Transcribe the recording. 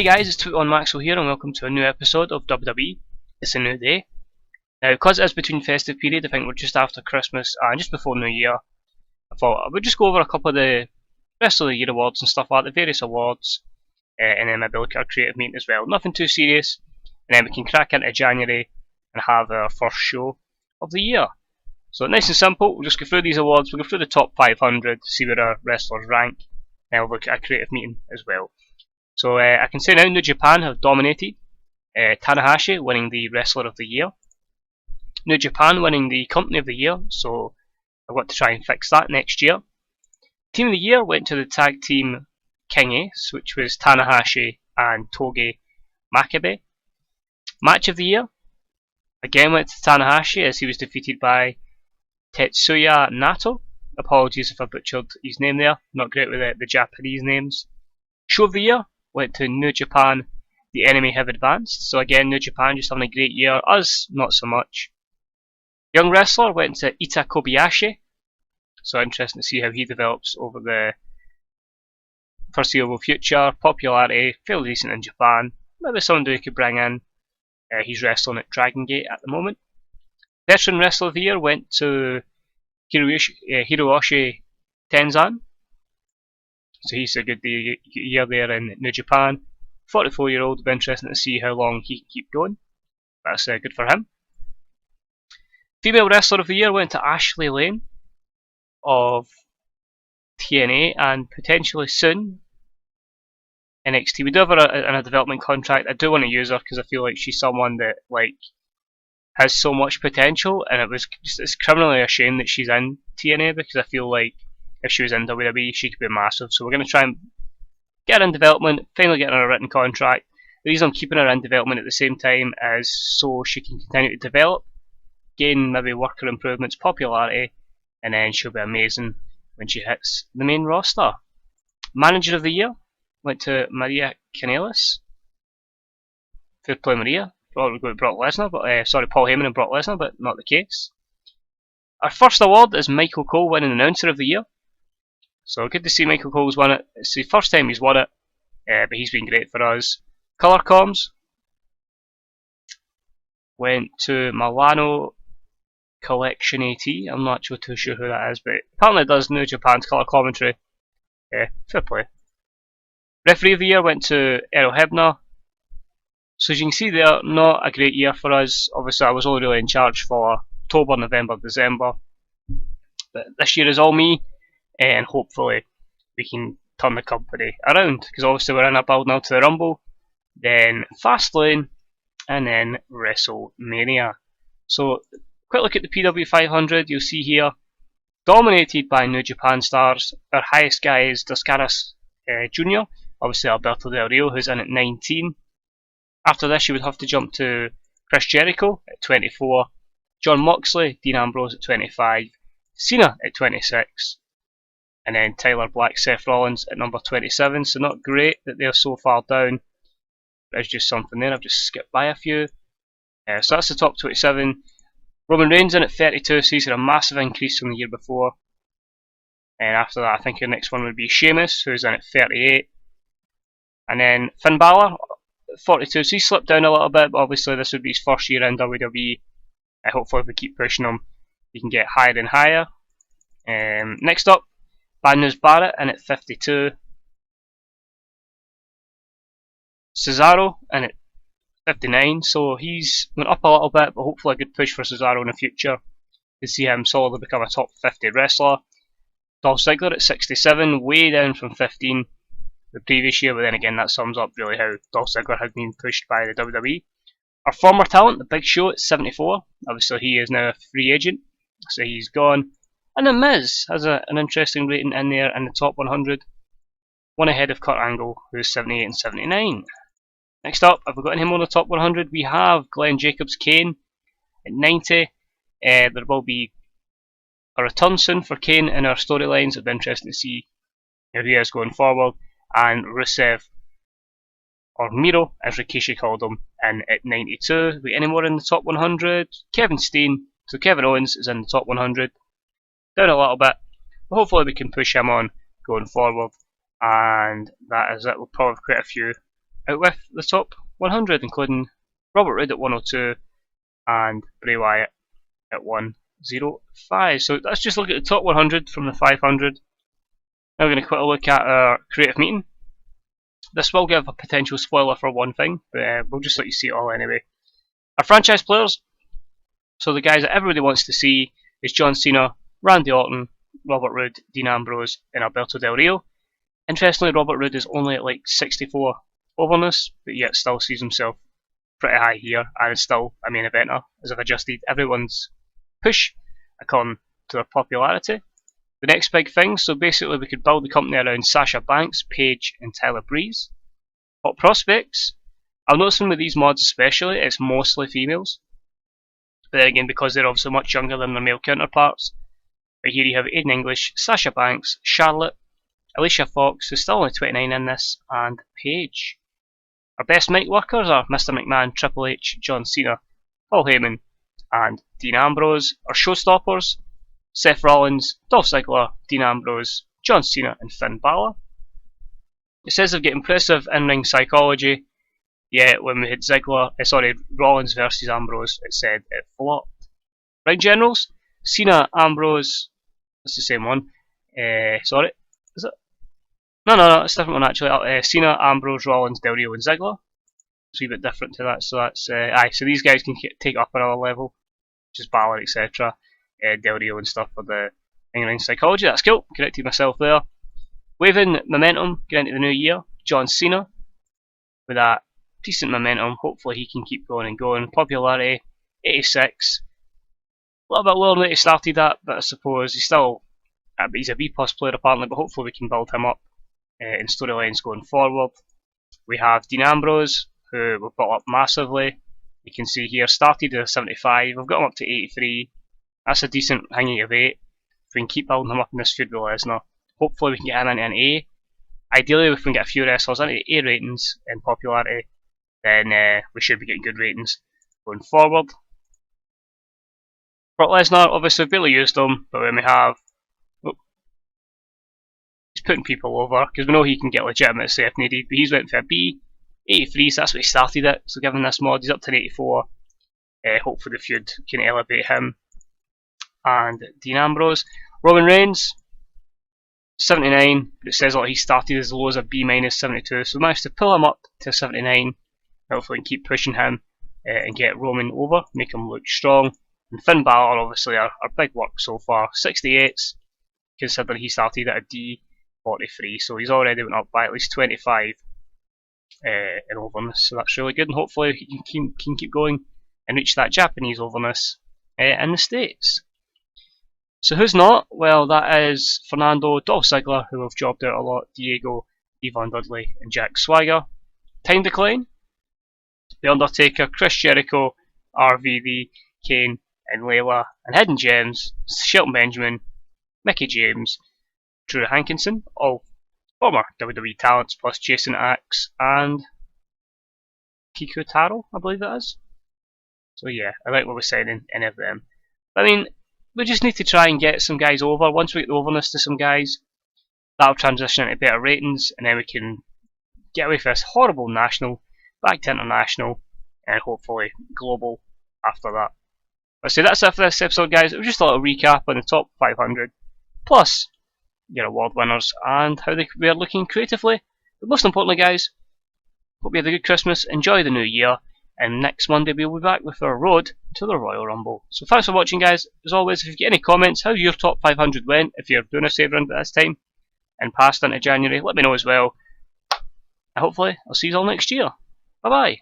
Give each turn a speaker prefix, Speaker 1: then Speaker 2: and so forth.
Speaker 1: Hey guys, it's TEW2013 here and welcome to a new episode of WWE. It's a new day. Now, because it is between festive period, I think we're just after Christmas and just before New Year, I thought I would just go over a couple of the rest of the year awards and stuff like the various awards, and then maybe look at our creative meeting as well. Nothing too serious, and then we can crack into January and have our first show of the year. So nice and simple, we'll just go through these awards, we'll go through the top 500, see where our wrestlers rank, and we'll look at our creative meeting as well. So I can say now New Japan have dominated, Tanahashi winning the Wrestler of the Year, New Japan winning the Company of the Year, so I've got to try and fix that next year. Team of the Year went to the tag team King Ace, which was Tanahashi and Togi Makabe. Match of the Year again went to Tanahashi as he was defeated by Tetsuya Nato. Apologies if I butchered his name there, not great with the Japanese names. Show of the Year went to New Japan, The Enemy Have Advanced. So again, New Japan just having a great year, us not so much. Young Wrestler went to Ita Kobayashi. So interesting to see how he develops over the foreseeable future. Popularity, fairly decent in Japan. Maybe someone who could bring in. He's wrestling at Dragon Gate at the moment. Veteran Wrestler of the Year went to Hiroshi Tenzan. So he's a good year there in New Japan. 44-year-old, will be interesting to see how long he can keep going. That's good for him. Female Wrestler of the Year went to Ashley Lane of TNA and potentially soon NXT. We do have her in a development contract. I do want to use her because I feel like she's someone that has so much potential, and it's criminally a shame that she's in TNA because I feel like if she was in WWE, she could be massive. So we're going to try and get her in development, finally get her a written contract. The reason I'm keeping her in development at the same time is so she can continue to develop, gain maybe worker improvements, popularity, and then she'll be amazing when she hits the main roster. Manager of the Year went to Maria Kanellis. Fair play, Maria. Probably go to Brock Lesnar, but Paul Heyman and Brock Lesnar, but not the case. Our first award is Michael Cole winning Announcer of the Year. So good to see Michael Cole's won it. It's the first time he's won it, but he's been great for us. Colour Comms went to Milano Collection AT. I'm not actually too sure who that is, but apparently it does New Japan's colour commentary. Fair play. Referee of the Year went to Errol Hebner. So as you can see there, not a great year for us. Obviously I was only really in charge for October, November, December. But this year is all me. And hopefully we can turn the company around, because obviously we're in a build now to the Rumble, then Fastlane, and then WrestleMania. So quick look at the PW500. You'll see here, dominated by New Japan stars. Our highest guy is Descaras Jr., obviously Alberto Del Rio, who's in at 19. After this you would have to jump to Chris Jericho at 24, John Moxley, Dean Ambrose at 25, Cena at 26, and then Tyler Black, Seth Rollins at number 27. So not great that they're so far down. There's just something there. I've just skipped by a few. So that's the top 27. Roman Reigns in at 32, so he's had a massive increase from the year before. And after that, I think the next one would be Sheamus, who's in at 38. And then Finn Balor, 42. So he slipped down a little bit, but obviously this would be his first year in WWE. Hopefully if we keep pushing him, he can get higher and higher. Next up, Bad News Barrett in at 52. Cesaro in at 59. So he's went up a little bit, but hopefully a good push for Cesaro in the future to see him solidly become a top 50 wrestler. Dolph Ziggler at 67, way down from 15 the previous year, but then again that sums up really how Dolph Ziggler had been pushed by the WWE. Our former talent, The Big Show, at 74. Obviously he is now a free agent, so he's gone. And The Miz has an interesting rating in there in the top 100. One ahead of Kurt Angle, who's 78 and 79. Next up, have we got him on the top 100? We have Glenn Jacobs Kane at 90. There will be a return soon for Kane in our storylines. It'll be interesting to see how he is going forward. And Rusev, or Miro, as Rikishi called him, in at 92. We any more in the top 100? Kevin Steen. So Kevin Owens is in the top 100. Down a little bit, but hopefully we can push him on going forward, and that is it. We'll probably have quite a few out with the top 100, including Robert Roode at 102 and Bray Wyatt at 105. So let's just look at the top 100 from the 500. Now we're going to quickly look at our creative meeting. This will give a potential spoiler for one thing, but we'll just let you see it all anyway. Our franchise players, so the guys that everybody wants to see, is John Cena, Randy Orton, Robert Roode, Dean Ambrose, and Alberto Del Rio. Interestingly, Robert Roode is only at like 64 overness, but yet still sees himself pretty high here, and is still a main eventer, as I've adjusted everyone's push according to their popularity. The next big thing, so basically we could build the company around Sasha Banks, Paige, and Tyler Breeze. Hot prospects. I'm noticing with these mods especially, it's mostly females. But then again, because they're obviously much younger than their male counterparts. But here you have Aiden English, Sasha Banks, Charlotte, Alicia Fox, who's still only 29 in this, and Paige. Our best mic workers are Mr. McMahon, Triple H, John Cena, Paul Heyman, and Dean Ambrose. Our showstoppers, Seth Rollins, Dolph Ziggler, Dean Ambrose, John Cena, and Finn Balor. It says they've got impressive in-ring psychology, yet when we had Rollins versus Ambrose, it said it flopped. Ring generals, Cena, Ambrose, that's the same one. Sorry, is it? No, it's a different one actually. Cena, Ambrose, Rollins, Del Rio, and Ziggler. It's a wee bit different to that, so that's so these guys can take up another level, which is Balor, etc. Del Rio and stuff for the in-ring psychology. That's cool. Corrected myself there. Waving momentum, getting into the new year. John Cena with that decent momentum. Hopefully he can keep going and going. Popularity 86. A little bit lower than he started at, but I suppose he's still he's a B+ player apparently. But hopefully we can build him up in storylines going forward. We have Dean Ambrose, who we've built up massively. You can see here started at 75. We've got him up to 83. That's a decent hanging of 8. If we can keep building him up in this feud with Lesnar, hopefully we can get him into an A. Ideally, if we can get a few wrestlers into A ratings in popularity, then we should be getting good ratings going forward. Brock Lesnar, obviously we've barely used him, but when we have, he's putting people over, because we know he can get legitimacy if needed, but he's went for a B, 83, so that's what he started at, so given this mod, he's up to an 84. Hopefully the feud can elevate him. And Dean Ambrose. Roman Reigns, 79, but it says he started as low as a B- 72, so we managed to pull him up to 79. Hopefully we can keep pushing him and get Roman over, make him look strong. And Finn Balor, obviously, our big work so far, 68s, considering he started at a D 43, so he's already went up by at least 25 in overness, so that's really good, and hopefully he can keep going and reach that Japanese overness in the States. So who's not? Well, that is Fernando, Dolph Ziggler, who we've jobbed out a lot, Diego, Yvonne Dudley, and Jack Swagger. Time decline, The Undertaker, Chris Jericho, RVD, Kane, and Layla, and Hidden Gems, Shelton Benjamin, Mickey James, Drew Hankinson, all former WWE talents, plus Jason Axe and Kiko Taro, I believe that is. So yeah, I like what we're saying in any of them. I mean, we just need to try and get some guys over. Once we get the overness to some guys, that'll transition into better ratings, and then we can get away from this horrible national, back to international, and hopefully global after that. But so that's it for this episode, guys. It was just a little recap on the top 500, plus your award winners and how they were looking creatively. But most importantly, guys, hope you had a good Christmas, enjoy the new year, and next Monday we'll be back with our road to the Royal Rumble. So thanks for watching, guys. As always, if you get any comments how your top 500 went, if you're doing a save round at this time and passed into January, let me know as well. And hopefully I'll see you all next year. Bye bye.